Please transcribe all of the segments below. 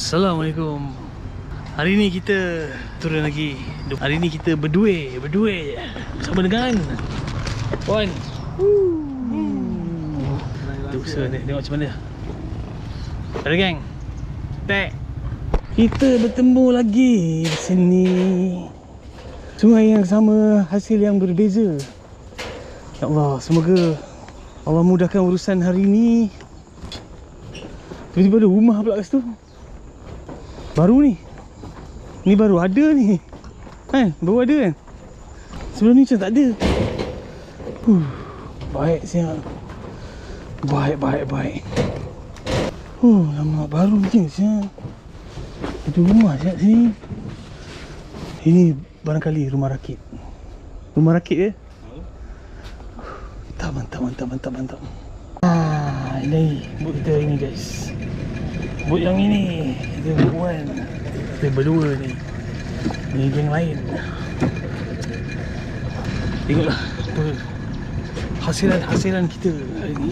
Assalamualaikum. Hari ni kita turun lagi. Hari ni kita berdua bersama dengan Wan. Tu ni tengok macam mana. Ada geng. Tek. Kita bertemu lagi di sini. Sungai yang sama, hasil yang berbeza. Ya Allah, semoga Allah mudahkan urusan hari ni. Tiba-tiba ada rumah pula kat situ. Baru ni. Ni baru ada ni. Kan? Baru ada kan? Sebelum ni macam tak ada. Baik siap. Baik. Lama baru je siap. Ada rumah siap sini. Ini barangkali rumah rakit. Rumah rakit ke? Mantap. Ini boot kita ini guys. Boot yang ini kita boot one. Kita berdua ni. Ni geng lain. Tengoklah apa hasilan kita hari ni.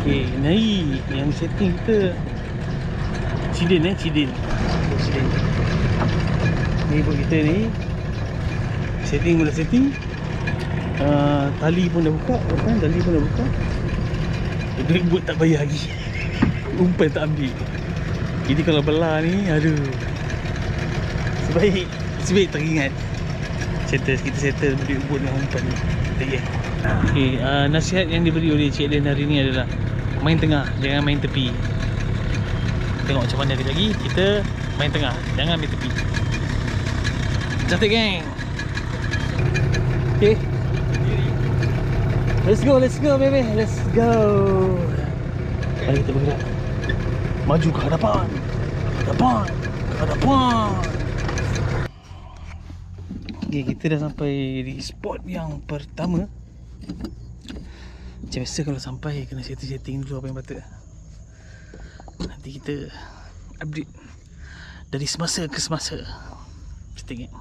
Okay, naik yang setting kita Cidin. Ni boot kita ni. Setting mula setting. Tali pun dah buka, kan? Tali pun dah buka. Duit boot tak bayar lagi. Umpan tak ambil. Jadi kalau belah ni, aduh. Sebaik teringat. Kita settle duit boot dengan umpan ni. Okay, nasihat yang diberi oleh Cik Len hari ni adalah main tengah, jangan main tepi. Tengok macam mana kejap lagi. Kita main tengah, jangan main tepi. Cantik geng. Okay, let's go baby, let's go. Mari kita bergerak. Maju ke hadapan. Okay, kita dah sampai di spot yang pertama. Macam biasa kalau sampai kena setting dulu apa yang patut. Nanti kita update dari semasa ke semasa. Kita tengok.